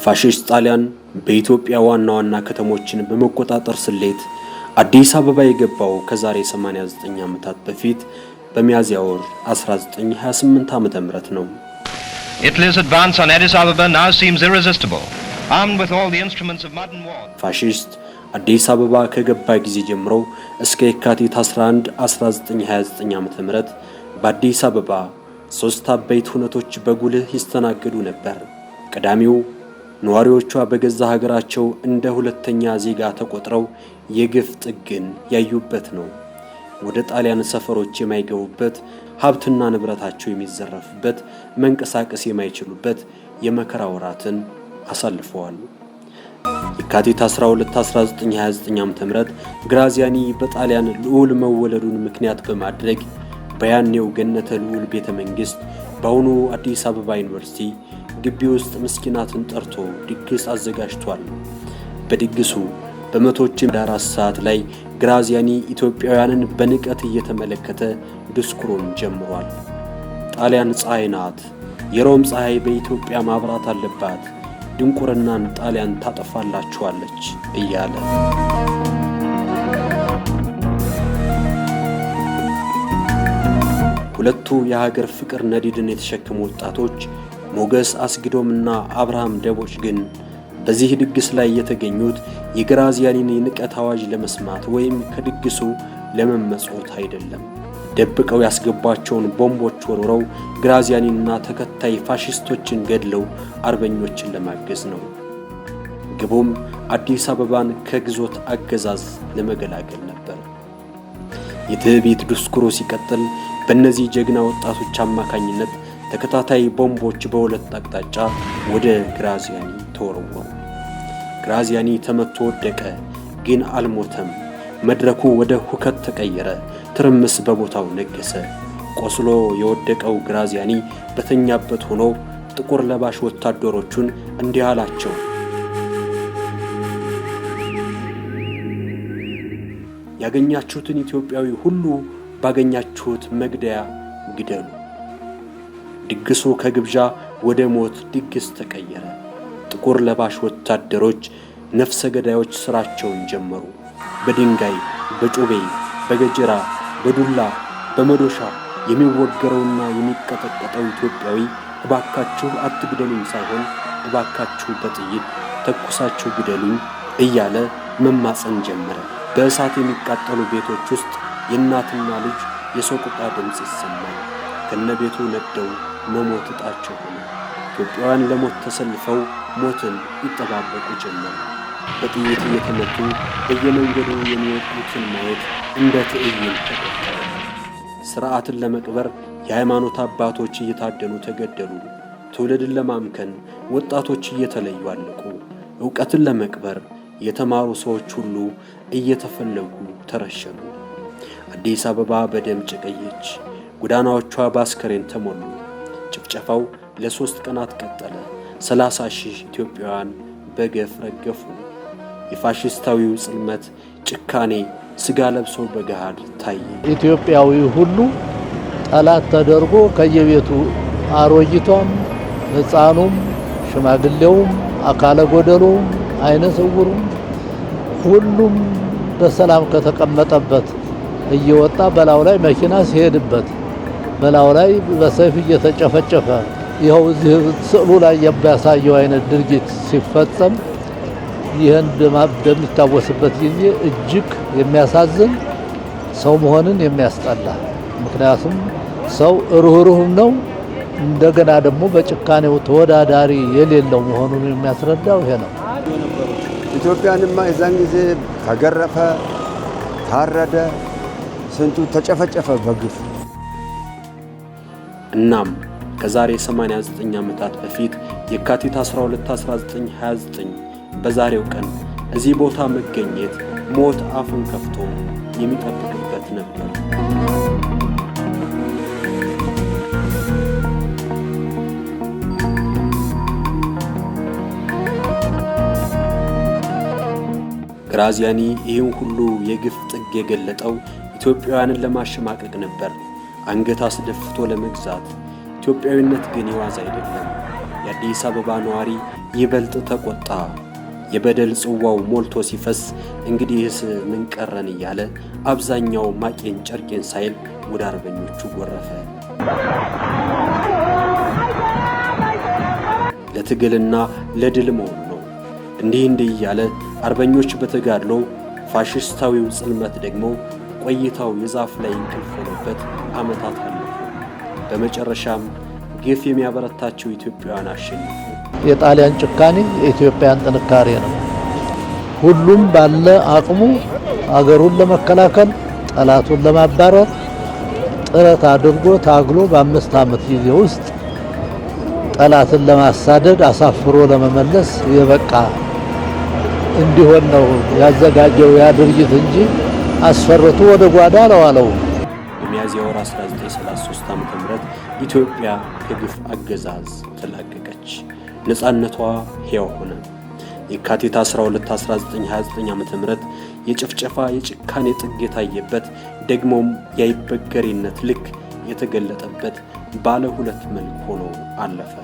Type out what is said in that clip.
ፋሺስት ጣሊያን በኢትዮጵያ ዋና ከተሞችን በመቆጣጠር ስሌት አዲስ አበባ የገባው ከዛሬ 89 ዓመታት በፊት በሚያዝያ ወር 1928 ዓመተ ምህረት ነው። Italy's advance on Addis Ababa now seems irresistible, armed with all the instruments of modern war. ፋሺስት አዲስ አበባ ከገባ ጊዜ ጀምሮ እስከ የካቲት 11 1929 ዓመተ ምህረት በአዲስ አበባ ሶስት አበይት ሁነቶች በጉልህ ይስተናገዱ ነበር። ቀዳሚው ነዋሪዎቿ በገዛ ሀገራቸው እንደ ሁለተኛ ዜጋ ተቆጥረው የግፍ ጥግን ያዩበት ነው። ወደ ጣሊያን ሰፈሮች የማይገቡበት፣ ሀብትና ንብረታቸው የሚዘረፍበት፣ መንቀሳቀስ የማይችሉበት የመከራ ወራትን አሳልፈዋል። የካቲት 12 1929 ዓ.ም ግራዚያኒ በጣሊያን ልዑል መወለዱን ምክንያት በማድረግ በያኔው ገነተ ልዑል ቤተ መንግስት በአሁኑ አዲስ አበባ ዩኒቨርሲቲ ግቢ ውስጥ ምስኪናትን ጠርቶ ድግስ አዘጋጅቷል። በድግሱ በመቶዎች ዳራስ ሰዓት ላይ ግራዚያኒ ኢትዮጵያውያንን በንቀት እየተመለከተ ድስኩሩን ጀምሯል። ጣሊያን ፀሐይ ናት፣ የሮም ፀሐይ በኢትዮጵያ ማብራት አለባት፣ ድንቁርናን ጣሊያን ታጠፋላችኋለች እያለ ሁለቱ የሀገር ፍቅር ነዲድን የተሸከሙ ወጣቶች ሞገስ አስግዶምና አብርሃም ደቦች ግን በዚህ ድግስ ላይ የተገኙት የግራዚያኒን የንቀት አዋጅ ለመስማት ወይም ከድግሱ ለመመጽወት አይደለም። ደብቀው ያስገቧቸውን ቦምቦች ወርውረው ግራዚያኒና ተከታይ ፋሺስቶችን ገድለው አርበኞችን ለማገዝ ነው። ግቡም አዲስ አበባን ከግዞት አገዛዝ ለመገላገል ነበር። የትዕቢት ድስኩሩ ሲቀጥል በእነዚህ ጀግና ወጣቶች አማካኝነት ተከታታይ ቦምቦች በሁለት አቅጣጫ ወደ ግራዚያኒ ተወረወሩ። ግራዚያኒ ተመቶ ወደቀ፣ ግን አልሞተም። መድረኩ ወደ ሁከት ተቀየረ። ትርምስ በቦታው ነገሰ። ቆስሎ የወደቀው ግራዚያኒ በተኛበት ሆኖ ጥቁር ለባሽ ወታደሮቹን እንዲህ አላቸው። ያገኛችሁትን ኢትዮጵያዊ ሁሉ ባገኛችሁት መግደያ ግደሉ። ድግሱ ከግብዣ ወደ ሞት ድግስ ተቀየረ። ጥቁር ለባሽ ወታደሮች ነፍሰ ገዳዮች ስራቸውን ጀመሩ። በድንጋይ፣ በጩቤ፣ በገጀራ፣ በዱላ፣ በመዶሻ የሚወገረውና የሚቀጠቀጠው ኢትዮጵያዊ እባካችሁ አትግደሉኝ ሳይሆን እባካችሁ በጥይት ተኩሳችሁ ግደሉኝ እያለ መማፀን ጀመረ። በእሳት የሚቃጠሉ ቤቶች ውስጥ የእናትና ልጅ የሰቆቃ ድምፅ ይሰማል። ከነቤቱ ነደው መሞት ዕጣቸው ሆነ። ኢትዮጵያውያን ለሞት ተሰልፈው ሞትን ይጠባበቁ ጀመሩ። በጥይት እየተመቱ በየመንገዱ የሚወድቁትን ማየት እንደ ትዕይንት ተቆጠረ። ሥርዓትን ለመቅበር የሃይማኖት አባቶች እየታደኑ ተገደሉ። ትውልድን ለማምከን ወጣቶች እየተለዩ አለቁ። ዕውቀትን ለመቅበር የተማሩ ሰዎች ሁሉ እየተፈለጉ ተረሸኑ። አዲስ አበባ በደም ጨቀየች። ጎዳናዎቿ በአስከሬን ተሞሉ። ጭፍጨፋው ለ3 ቀናት ቀጠለ። 30,000 ኢትዮጵያውያን በገፍ ረገፉ። የፋሺስታዊው ጽልመት ጭካኔ ስጋ ለብሶ በገሃድ ታየ። ኢትዮጵያዊ ሁሉ ጠላት ተደርጎ ከየቤቱ አሮጊቷም፣ ሕፃኑም፣ ሽማግሌውም፣ አካለ ጎደሎውም፣ አይነ ስውሩም ሁሉም በሰላም ከተቀመጠበት እየወጣ በላው ላይ መኪና ሲሄድበት በላው ላይ በሰይፍ እየተጨፈጨፈ ይኸው እዚህ ስዕሉ ላይ የሚያሳየው አይነት ድርጊት ሲፈጸም ይህን በሚታወስበት ጊዜ እጅግ የሚያሳዝን ሰው መሆንን የሚያስጠላ፣ ምክንያቱም ሰው ሩህሩህም ነው፣ እንደገና ደግሞ በጭካኔው ተወዳዳሪ የሌለው መሆኑን የሚያስረዳው ይሄ ነው። ኢትዮጵያንማ የዛን ጊዜ ተገረፈ፣ ታረደ፣ ስንቱ ተጨፈጨፈ በግፍ። እናም ከዛሬ 89 ዓመታት በፊት የካቲት 12 1929 በዛሬው ቀን እዚህ ቦታ መገኘት ሞት አፉን ከፍቶ የሚጠብቅበት ነበር። ግራዚያኒ ይህን ሁሉ የግፍ ጥግ የገለጠው ኢትዮጵያውያንን ለማሸማቀቅ ነበር፣ አንገት አስደፍቶ ለመግዛት። ኢትዮጵያዊነት ግን የዋዛ አይደለም። የአዲስ አበባ ነዋሪ ይበልጥ ተቆጣ። የበደል ጽዋው ሞልቶ ሲፈስ እንግዲህስ ምን ቀረን እያለ አብዛኛው ማቄን ጨርቄን ሳይል ወደ አርበኞቹ ጎረፈ። ለትግልና ለድል መሆኑ ነው። እንዲህ እያለ አርበኞች በተጋድሎ ፋሽስታዊው ጽልመት ደግሞ ቆይታው የዛፍ ላይ እንቅልፍ ሆኖበት ዓመታት አለፉ። በመጨረሻም ግፍ የሚያበረታቸው ኢትዮጵያውያን አሸነፉ። የጣሊያን ጭካኔ የኢትዮጵያን ጥንካሬ ነው። ሁሉም ባለ አቅሙ አገሩን ለመከላከል ጠላቱን ለማባረር ጥረት አድርጎ ታግሎ በ5 ዓመት ጊዜ ውስጥ ጠላትን ለማሳደድ አሳፍሮ ለመመለስ የበቃ እንዲሆን ነው ያዘጋጀው ያ ድርጅት እንጂ አስፈርቶ ወደ ጓዳ አለዋለው። በሚያዝያ ወር 1933 ዓ.ም ኢትዮጵያ ከግፍ አገዛዝ ተላቀቀች። ነፃነቷ ሕያው ሆነ። የካቲት 12 1929 ዓ.ም የጭፍጨፋ የጭካኔ ጥግ የታየበት ደግሞም የአይበገሬነት ልክ የተገለጠበት ባለ ሁለት መልክ ሆኖ አለፈ።